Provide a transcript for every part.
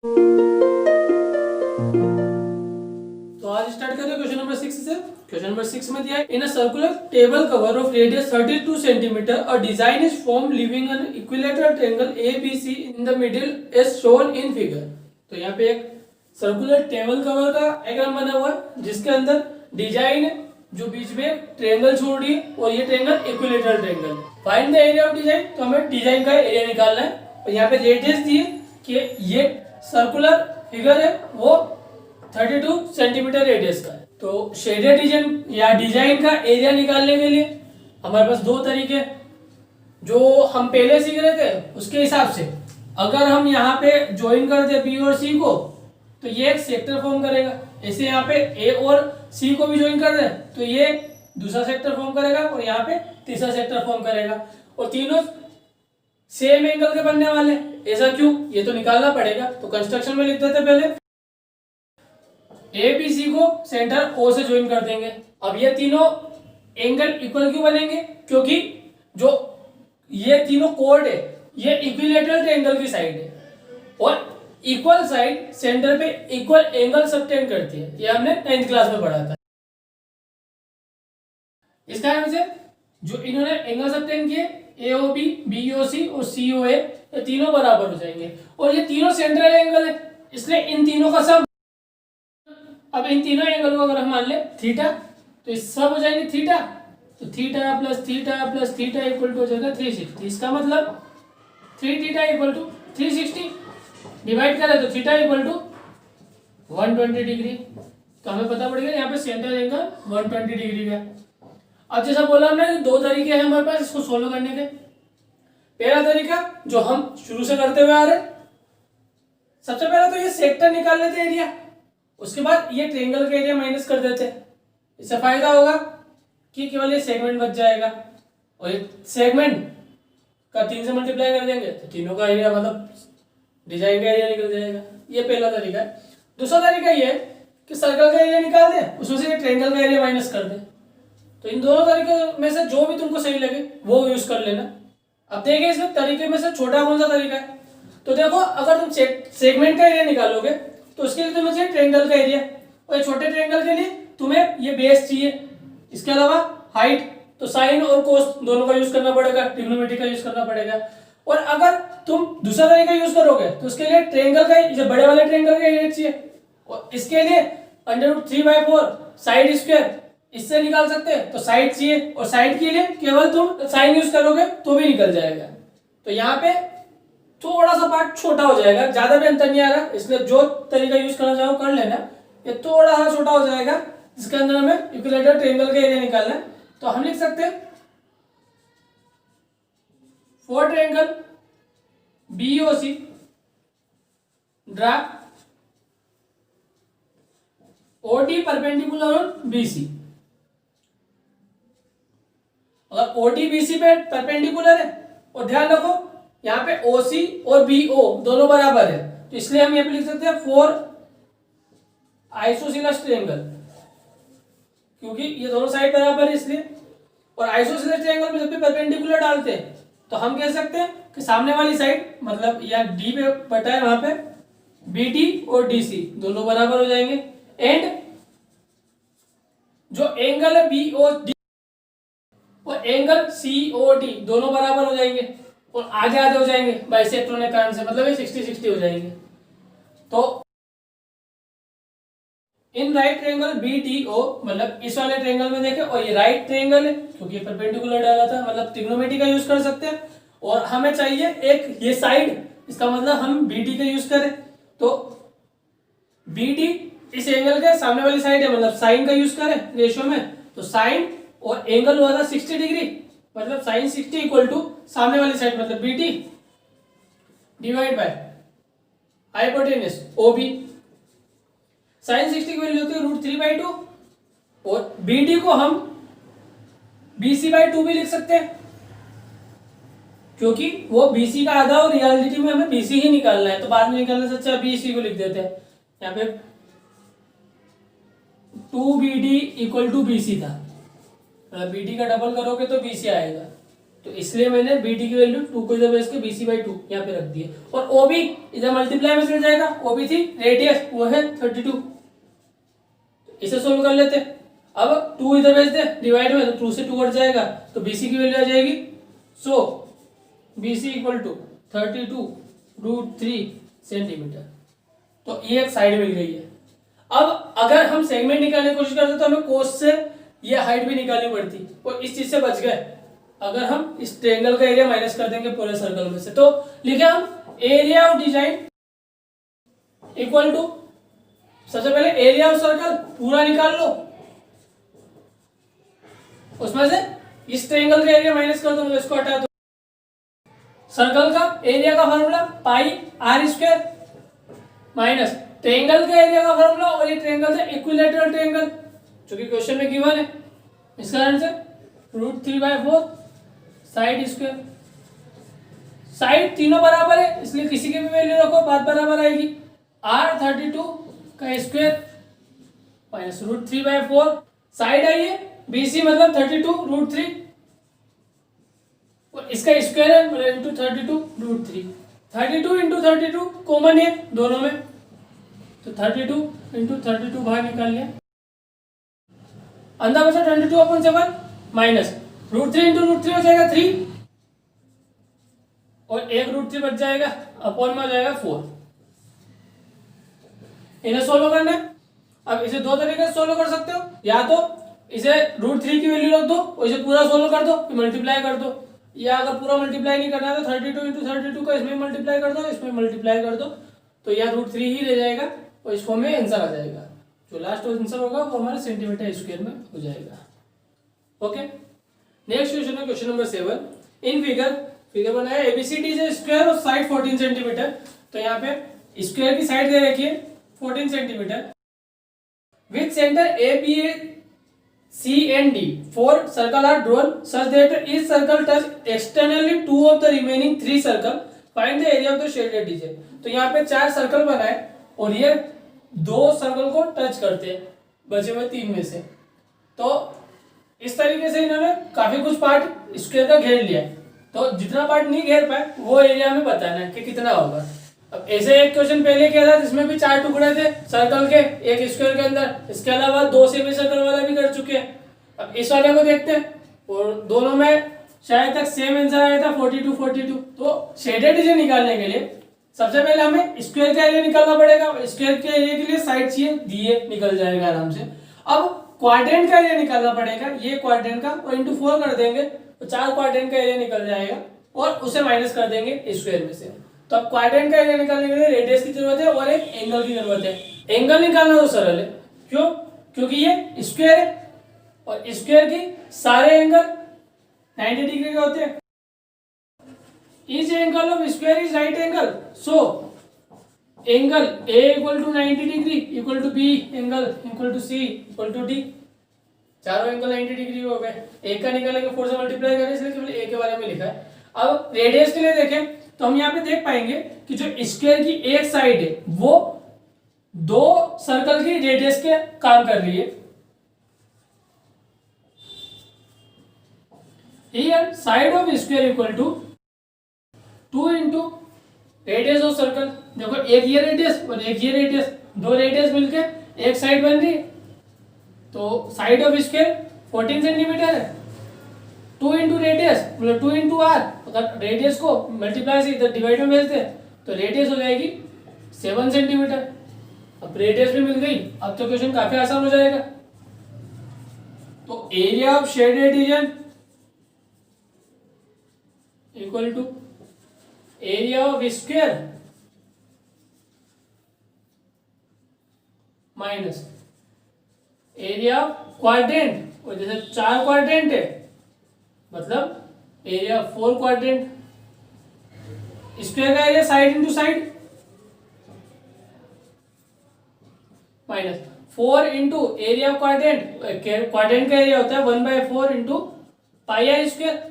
तो आज स्टार्ट करें क्वेश्चन नंबर 6 से। क्वेश्चन नंबर 6 में दिया है in a circular table cover of radius 32 centimetre a design is formed leaving an equilateral triangle ABC in the middle as shown in figure. तो यहाँ पे एक सर्कुलर टेबल कवर का diagram बना हुआ है जिसके अंदर डिजाइन जो बीच में ट्रायंगल छोड़ रही है और ये ट्रायंगल इक्विलेटरल ट्रायंगल है। Find the area of design, तो हमें डिजाइन का एरिया निकालना है और यहाँ पे रेडियस दिए कि ये सर्कुलर फिगर है वो 32 सेंटीमीटर रेडियस का है। तो शेडेड रीजन या डिजाइन का एरिया निकालने के लिए हमारे पास दो तरीके जो हम पहले सीख रहे थे उसके हिसाब से अगर हम यहाँ पे ज्वाइन करते बी और सी को तो ये एक सेक्टर फॉर्म करेगा। ऐसे यहाँ पे ए और सी को भी ज्वाइन कर दे तो ये दूसरा सेक्टर फॉर्म करेगा और यहाँ पे तीसरा सेक्टर फॉर्म करेगा और तीनों सेम एंगल के बनने वाले। ऐसा क्यों, ये तो निकालना पड़ेगा। तो कंस्ट्रक्शन में लिख देते पहले ए बी सी को सेंटर ओ से ज्वाइन कर देंगे। अब ये तीनों एंगल इक्वल क्यों बनेंगे, क्योंकि जो ये तीनों कोड है ये इक्विलेटरल ट्रायंगल की साइड है और इक्वल साइड सेंटर पे इक्वल एंगल सबटेंड करती है। ये हमने 9th क्लास में पढ़ा था। इस कारण से जो इन्होंने एंगल सबटेंड किए AOB, BOC और COA ये तीनों बराबर हो जाएंगे और ये तीनों सेंट्रल एंगल है इसलिए इन तीनों का सब। अब इन तीनों एंगल को अगर हम मान ले थीटा तो इस सब हो जाएंगे थीटा। तो theta plus theta plus theta equal to हो जाएगा 360। इसका मतलब 3 थीटा इक्वल टू 360 डिवाइड करें तो थीटा इक्वल टू 120 डिग्री। तो हमें पता पड़ेगा यहाँ पे सेंटर एंगल 120 डिग्री का। अब जैसा बोला हमने दो तरीके हैं हमारे पास इसको सोल्व करने के। पहला तरीका जो हम शुरू से करते हुए आ रहे, सबसे पहले तो ये सेक्टर निकाल लेते एरिया, उसके बाद ये ट्रायंगल का एरिया माइनस कर देते। इससे फायदा होगा कि केवल ये सेगमेंट बच जाएगा और ये सेगमेंट का 3 से मल्टीप्लाई कर देंगे तो तीनों का एरिया मतलब डिजाइन का एरिया निकल जाएगा। ये पहला तरीका है। दूसरा तरीका ये है कि सर्कल का एरिया निकाल दे उसमें से ट्रायंगल का एरिया माइनस कर दे। तो इन दोनों तरीकों में से जो भी तुमको सही लगे वो यूज कर लेना। अब देखिए इसमें तरीके में से छोटा कौन सा तरीका है। तो देखो अगर तुम सेगमेंट का एरिया निकालोगे तो उसके लिए तुम्हें चाहिए ट्रायंगल का एरिया और छोटे ट्रायंगल के लिए तुम्हें ये बेस चाहिए। इसके अलावा हाइट, तो साइन और कोस दोनों का यूज करना पड़ेगा, ट्रिग्नोमेट्री का यूज करना पड़ेगा। और अगर तुम दूसरा तरीका यूज करोगे तो उसके लिए ट्रायंगल का जो बड़े वाले ट्रायंगल का एरिया चाहिए और इसके लिए √3/4 साइड स्क्वायर इससे निकाल सकते हैं। तो साइड चाहिए और साइड के लिए केवल तुम साइन यूज करोगे तो भी निकल जाएगा। तो यहाँ पे थोड़ा सा पार्ट छोटा हो जाएगा, ज्यादा भी अंतर नहीं आ रहा, इसलिए जो तरीका यूज करना चाहो कर लेना। ये थोड़ा सा छोटा हो जाएगा जिसके अंदर हमें इक्विलेटरल ट्रायंगल का एरिया निकालना है। तो हम लिख सकते हैं for triangle BOC draw OD perpendicular on BC। अगर OD BC पे परपेंडिकुलर है और ध्यान रखो यहाँ पे OC और BO दोनों बराबर है तो इसलिए हम यहाँ पे लिख सकते हैं फॉर आइसोसेलेस ट्रायंगल, क्योंकि ये दोनों साइड बराबर है इसलिए। और आइसोसेलेस ट्रायंगल में जब भी परपेंडिकुलर डालते हैं तो हम कह सकते हैं कि सामने वाली साइड मतलब या D पे बटा है वहां पे BD और DC दोनों बराबर हो जाएंगे एंड जो एंगल है BOD और एंगल COD दोनों बराबर हो जाएंगे और आधे आधे हो जाएंगे बाइसेक्टर होने के कारण से, मतलब ये 60-60 हो जाएंगे। तो इन राइट ट्रायंगल BDO मतलब इस वाले ट्रायंगल में देखें और ये राइट ट्रायंगल है क्योंकि ये परपेंडिकुलर डाला था, मतलब ट्रिग्नोमेट्री का यूज कर सकते हैं। और हमें चाहिए एक ये साइड, इसका मतलब हम BD का यूज करें। तो BD इस एंगल के सामने वाली साइड है, मतलब साइन का यूज करें रेशियो में। तो साइन और एंगल हुआ था 60 डिग्री, मतलब साइन 60 इक्वल टू सामने वाली साइड मतलब BD divide by hypotenuse OB। Sine 60 की वैल्यू होती है √3/2 और BD को हम BC/2 भी लिख सकते हैं क्योंकि वो BC का आधा और रियलिटी में हमें BC ही निकालना है। तो बाद में निकालने से अच्छा BC को लिख देते हैं। यहाँ पे 2BD इक्वल टू BC था, BD का डबल करोगे तो BC आएगा। तो इसलिए मैंने बी डी की वैल्यू 2 को इधर भेज के बी सी बाई 2 यहाँ पे रख दी है। और ओ बी इधर मल्टीप्लाई में चल जाएगा, ओ बी थी रेडियस, वो है 32। इसे सोल्व कर लेते। अब 2 इधर भेज दे डिवाइड में, तो 2 से 2 कट जाएगा, तो बी सी की वैल्यू आ जाएगी, so B C equal to 32√3 centimetre. तो ये एक साइड मिल गई है। अब अगर हम सेगमेंट निकालने की कोशिश करते तो हमें कोस से ये हाइट भी निकालनी पड़ती, और इस चीज से बच गए अगर हम इस ट्रायंगल का एरिया माइनस कर देंगे पूरे सर्कल में से। तो लिखे हम area of design equal to, सबसे पहले एरिया ऑफ सर्कल पूरा निकाल लो, उसमें से इस ट्रायंगल का एरिया माइनस कर दो, मतलब इसको हटा दो। सर्कल का एरिया का formula pi r square minus triangle का एरिया का फॉर्मूला, और ये ट्रायंगल से इक्विलैटरल ट्रायंगल जो कि क्वेश्चन में गिवन है, इसका आंसर √3/4 साइड स्क्वायर। साइड तीनों बराबर है इसलिए किसी की भी वैल्यू रखो बात बराबर आएगी। R32 का स्क्वायर माइनस √3/4, साइड आई है BC मतलब 32√3, और इसका स्क्वायर है मतलब इंटू 32√3। 32 इंटू 32 कॉमन है दोनों में, तो 32 इंटू 32 बाहर निकाल लिया, अंदर बचा 22/7 माइनस √3 इंटू √3 हो जाएगा 3, और एक √3 बच जाएगा, अपॉन में हो जाएगा 4। इन्हें सोल्व करना है। अब इसे दो तरीके से सोल्व कर सकते हो, या तो इसे √3 की वैल्यू रख दो और इसे पूरा सोल्व कर दो, फिर मल्टीप्लाई कर दो, या अगर पूरा मल्टीप्लाई नहीं करना है तो 32 इंटू 32 का इसमें मल्टीप्लाई कर दो, इसमें मल्टीप्लाई कर दो, तो यह √3 ही रह जाएगा, और इस फॉर्म में आंसर आ जाएगा। जो लास्ट आंसर होगा वो हमारे सेंटीमीटर स्क्वायर में हो जाएगा। ओके, नेक्स्ट क्वेश्चन है क्वेश्चन नंबर 7। इन फिगर बनाया एबीसीडी से स्क्वायर और साइड 14 सेंटीमीटर। तो यहाँ पे स्क्वायर की साइड दे रखी है 14 centimetre, with centre A B C and D 4 circle are drawn such that each circle touch externally 2 of the remaining 3 circle, find the area of the shaded region. तो यहाँ पे 4 circle बनाए और ये 2 circle को touch करते हैं बचे हुए 3 में से। तो इस तरीके से इन्होंने काफी कुछ पार्ट स्क्वायर का घेर लिया है, तो जितना पार्ट नहीं घेर पाए वो एरिया में बताना है कि कितना होगा। अब ऐसे एक क्वेश्चन पहले किया था जिसमें भी 4 टुकड़े थे सर्कल के एक स्क्वायर के अंदर, इसके अलावा 2 सेमी सर्कल वाला भी कर चुके हैं। अब इस वाले को देखते हैं, और दोनों में शायद तक सेम आंसर आया था 42। तो शेडेड रीजन निकालने के लिए सबसे पहले हमें स्क्वायर का एरिया निकालना पड़ेगा, स्क्वायर के एरिया के लिए साइड चाहिए, दिए निकल जाएगा आराम से। अब क्वाड्रेंट का एरिया निकालना पड़ेगा, ये क्वाड्रेंट का, और इंटू 4 कर देंगे तो 4 क्वाड्रेंट का एरिया निकल जाएगा, और उसे माइनस कर देंगे स्क्वायर में से। तो अब क्वाड्रेंट का एरिया निकालने के लिए रेडियस की जरूरत है और एक एंगल की जरूरत है। एंगल निकालना तो सरल है, क्यों? क्योंकि ये स्क्वायर है, और स्क्वायर की सारे एंगल 90 डिग्री के होते हैं। इस angle of square is right angle, so angle A equal to 90 degree equal to B angle equal to C equal to D। चारों एंगल 90 डिग्री हो गए, एक का निकालेंगे 4 से मल्टीप्लाई करें, इसलिए केवल A के बारे में लिखा है। अब रेडियस के लिए देखें तो हम यहाँ पे देख पाएंगे कि जो स्क्वायर की एक साइड है वो 2 सर्कल की रेडियस के काम कर रही है। Here side of square equal to 2 into radius of circle. देखो एक ये रेडियस और एक ये रेडियस, 2 रेडियस मिलके एक साइड बन रही है, तो साइड ऑफ स्क्वायर 14 सेंटीमीटर है। 2 इंटू रेडियस मतलब 2 इंटू आर, अगर रेडियस को मल्टीप्लाई से इधर डिवाइड में भेज दे तो रेडियस हो जाएगी 7 सेंटीमीटर। अब रेडियस भी मिल गई, अब तो क्वेश्चन काफी आसान हो जाएगा। तो area of shaded region equal to area of square minus area of quadrant, और जैसे 4 क्वाड्रेंट है मतलब एरिया 4 क्वाड्रेंट। स्क्वायर का area side into side minus 4 into area quadrant, quadrant का एरिया होता है 1/4 इंटू पाई आर स्क्वायर।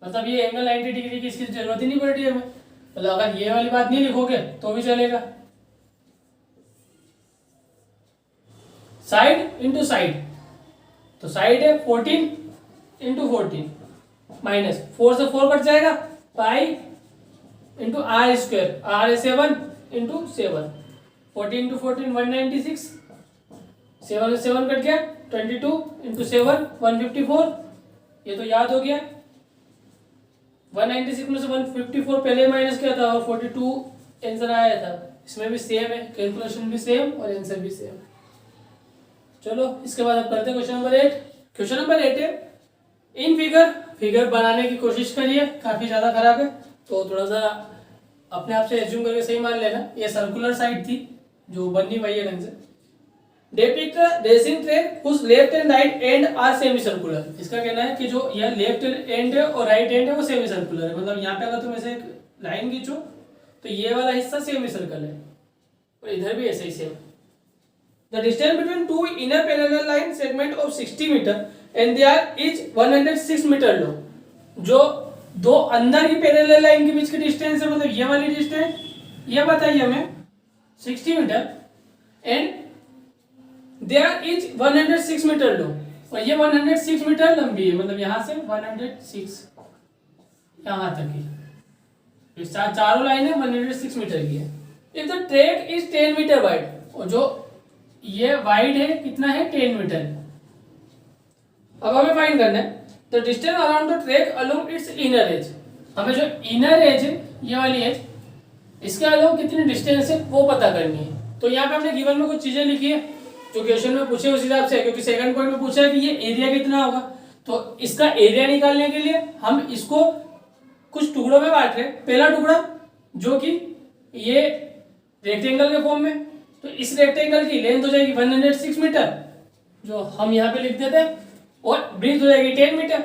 मतलब ये एंगल 90 डिग्री की इसकी जरूरत ही नहीं पड़ रही है हमें, मतलब अगर ये वाली बात नहीं लिखोगे तो भी चलेगा। साइड इंटू साइड, तो साइड है 14 इंटू 14, माइनस 4 से 4 कट जाएगा, pi into r square, r है 7 इंटू 7, 14 इंटू 14 196, 7 से 7 कट गया, 22 इंटू 7 154, ये तो याद हो गया। 196 में से 154 पहले माइनस किया था और 42 आंसर आया था। इसमें भी सेम है, कैलकुलेशन भी सेम और आंसर भी सेम। चलो इसके बाद अब करते हैं क्वेश्चन नंबर 8। क्वेश्चन नंबर 8 है इन फिगर बनाने की कोशिश करिए, काफी ज्यादा खराब है तो थोड़ा सा अपने आप से एज्यूम करके सही मान लेना। ये सर्कुलर साइड थी जो बननी वही है ढंग से। Depict racing track whose left and right and are semi circular. इसका कहना है कि जो यह लेफ्ट एंड है और राइट एंड है वो सेमी सर्कुलर है, मतलब यहाँ पे अगर तुम ऐसे एक लाइन खींचो तो ये वाला हिस्सा सेमी सर्कल है और इधर भी ऐसे ही same. The distance between two inner parallel line segment of 60 meter and they are each 106 meter long. जो दो अंदर की पैरेलल लाइन के बीच की डिस्टेंस है, मतलब ये वाली डिस्टेंस ये बताइए हमें 60 metre and they are each 106 metre long, और ये 106 मीटर लंबी है, मतलब यहां से 106 यहां तक की चारों लाइन है 106 मीटर की है। If the track is 10 metre wide, और जो ये वाइड है कितना है 10 मीटर। अब हमें फाइंड करना है the distance around the track along it's inner as. हमें जो इनर एज है ये वाली एज, इसके अलोंग कितनी डिस्टेंस है वो पता करनी है। तो यहाँ पे हमने गिवन में कुछ चीजें लिखी है जो क्वेश्चन में पूछे उस हिसाब से, क्योंकि सेकंड पॉइंट में पूछा है कि ये एरिया कितना होगा, तो इसका एरिया निकालने के लिए हम इसको कुछ टुकड़ों में बांट रहे हैं। पहला टुकड़ा जो कि ये रेक्टेंगल के फॉर्म में, तो इस रेक्टेंगल की लेंथ हो जाएगी 106 मीटर जो हम यहाँ पे लिख देते हैं, और ब्रीथ हो जाएगी 10 मीटर।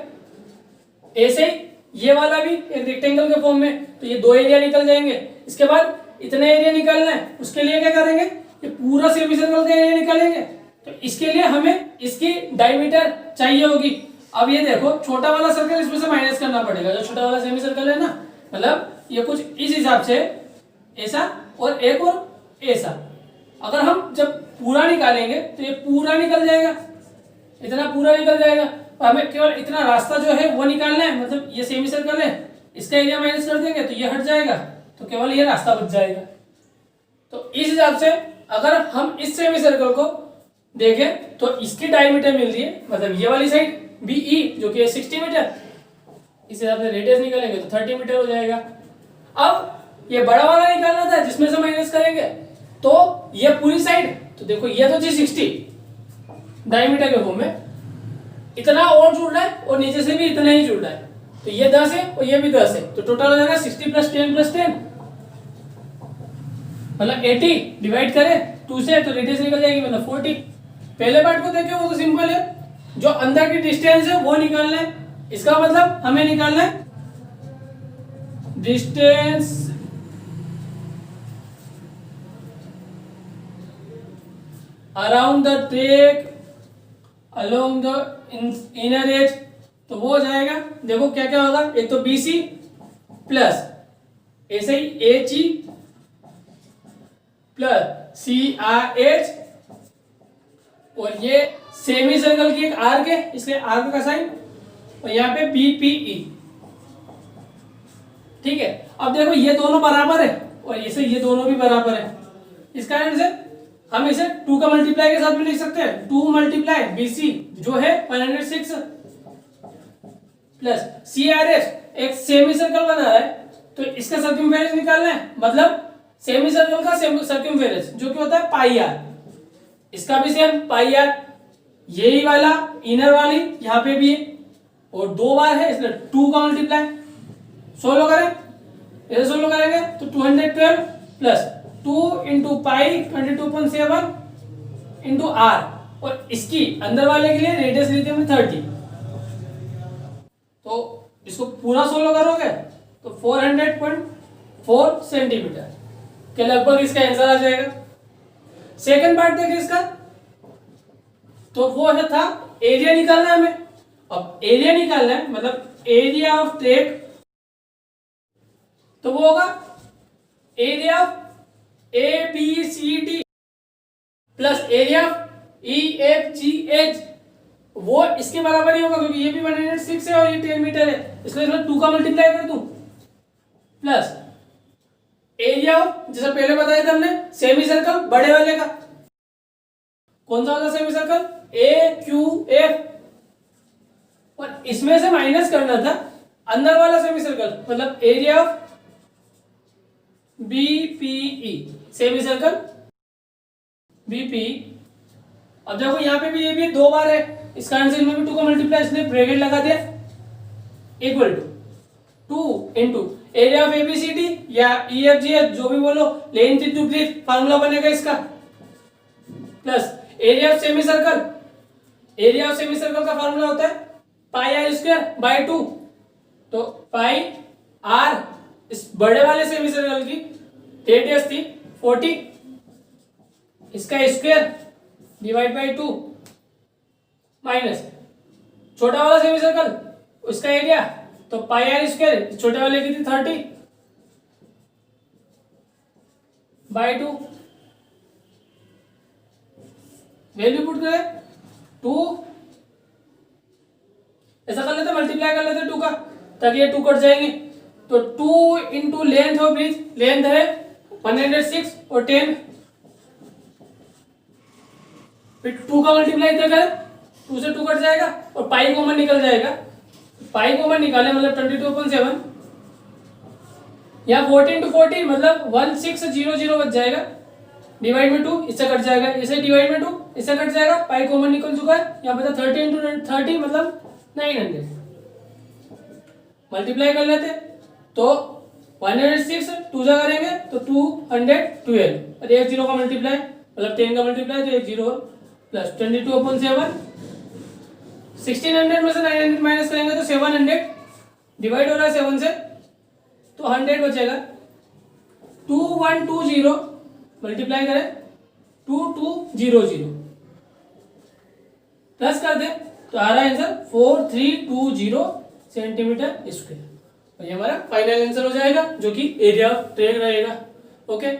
ऐसे ही ये वाला भी एक रेक्टेंगल के फॉर्म में, तो ये दो एरिया निकल जाएंगे। इसके बाद इतना एरिया निकालना है, उसके लिए क्या करेंगे, ये पूरा सेमी सर्कल का एरिया निकालेंगे। तो इसके लिए हमें इसकी डायमीटर चाहिए होगी। अब ये देखो छोटा वाला सर्कल इसमें से माइनस करना पड़ेगा, जो छोटा वाला सेमी सर्कल है ना, मतलब ये कुछ इस हिसाब से ऐसा और एक और ऐसा। अगर हम जब पूरा निकालेंगे तो ये पूरा निकल जाएगा, इतना पूरा निकल जाएगा, और हमें केवल इतना रास्ता जो है वो निकालना है, मतलब ये सेमी सर्कल है, इसका एरिया माइनस कर देंगे तो ये हट जाएगा, तो केवल ये रास्ता बच जाएगा। तो इस हिसाब से अगर हम इस सेमी सर्कल को देखें तो इसकी डायमीटर मिल रही है, मतलब ये वाली साइड BE जो कि 60 मीटर, इस हिसाब से रेडियस निकालेंगे तो 30 मीटर हो जाएगा। अब ये बड़ा वाला निकालना था जिसमें से माइनस करेंगे, तो ये पूरी साइड, तो देखो ये तो थी 60 डायमीटर के फॉर्म में, इतना और जुड़ रहा है और नीचे से भी इतना ही जुड़ रहा है, तो ये 10 है और ये भी 10 है, तो टोटल हो जाएगा 60 + 10 + 10, मतलब 80 डिवाइड करें 2 से तो रेडियस निकल जाएगी, मतलब 40। पहले पार्ट को देखिए वो तो सिंपल है, जो अंदर की डिस्टेंस है वो निकालना है। इसका मतलब हमें निकालना है distance around the track along the inner as, तो वो हो जाएगा, देखो क्या क्या होगा, एक तो BC प्लस ऐसे ही HE प्लस CRH, और ये सेमी सर्कल की एक आर्क है इसलिए आर्क का साइन, और यहाँ पे BPE। ठीक है, अब देखो ये दोनों बराबर है और इसे ये दोनों भी बराबर है, इस कारण से हम इसे 2 का मल्टीप्लाई के साथ भी लिख सकते हैं। 2 × BC जो है 106 प्लस CRH एक सेमी सर्कल बना रहा है, तो इसका सर्कमफेरेंस निकालना है, मतलब सेमी सर्कल का सर्कमफेरेंस जो कि होता है πr, इसका भी सेम πr, यही वाला इनर वाली यहाँ पे भी है और 2 बार है इसलिए 2 का मल्टीप्लाई। सोल्व करें, ऐसे सोल्व करेंगे तो 212 प्लस 2 × पाई 22.7 × r, और इसकी अंदर वाले के लिए रेडियस ली थी हमने 30, तो इसको पूरा सोल्व करोगे तो 400.4 सेंटीमीटर के लगभग इसका आंसर आ जाएगा। सेकंड पार्ट देखिए इसका, तो वो है था एरिया निकालना है हमें। अब एरिया निकालना है मतलब एरिया ऑफ ट्रैक, तो वो होगा area of ABCD plus area of EFGH वो इसके बराबर ही होगा क्योंकि ये भी 106 है और ये 10 मीटर है, इसलिए इसमें 2 का मल्टीप्लाई कर दूं प्लस एरिया ऑफ, जैसे पहले बताया था हमने, सेमी सर्कल बड़े वाले का कौन सा होता सेमी सर्कल, ए क्यू एफ, और इसमें से माइनस करना था अंदर वाला सेमी सर्कल, मतलब area of BPE, semi circle BPE. अब देखो यहाँ पे भी ये भी 2 बार है, इस कारण से इनमें भी 2 का मल्टीप्लाई, इसलिए ब्रैकेट लगा दिया equal to 2 into area of ABCD या ईएफजीएच जो भी बोलो, लेंथ इंटू ब्रीथ, फार्मूला बनेगा इसका, plus area of semi circle, area of semi circle का फार्मूला होता है पाई आर स्क्वायर बाय 2, तो पाई आर इस बड़े वाले सेमी सर्कल की रेडियस थी 40, इसका स्क्वायर डिवाइड बाय 2 माइनस छोटा वाला सेमी सर्कल उसका एरिया, तो पाई आर स्क्वायर छोटे वाले की थी 30 बाय 2, वैल्यू पुट करें 2, ऐसा कर लेते मल्टीप्लाई कर लेते 2 का, ताकि ये 2 कट जाएंगे, तो 2 into length of bridge, length है 106 और 10, फिर 2 का मल्टीप्लाई इधर करें, 2 से 2 कट जाएगा और पाई कॉमन निकल जाएगा, पाई कॉमन निकाले मतलब 22/7, यहाँ 14 to 40 मतलब 1600 बच जाएगा, डिवाइड में 2 इससे कट जाएगा, इसे डिवाइड में 2 इससे कट जाएगा, पाई कॉमन निकल चुका है, यहाँ पे 30 इंटू 30 मतलब 900, मल्टीप्लाई कर लेते तो 106 2 जा करेंगे तो 212 और एक 0 का मल्टीप्लाई मतलब 10 का मल्टीप्लाई तो एक 0 प्लस 22/7, 1600 में से 900 माइनस करेंगे तो 700 डिवाइड हो रहा है 7 से तो 100 बचेगा, 2120 मल्टीप्लाई करें 2200 प्लस कर दे तो आ रहा है आंसर 4320 सेंटीमीटर स्क्वायर, और ये हमारा फाइनल आंसर हो जाएगा जो कि एरिया ऑफ ट्रेन रहेगा। ओके।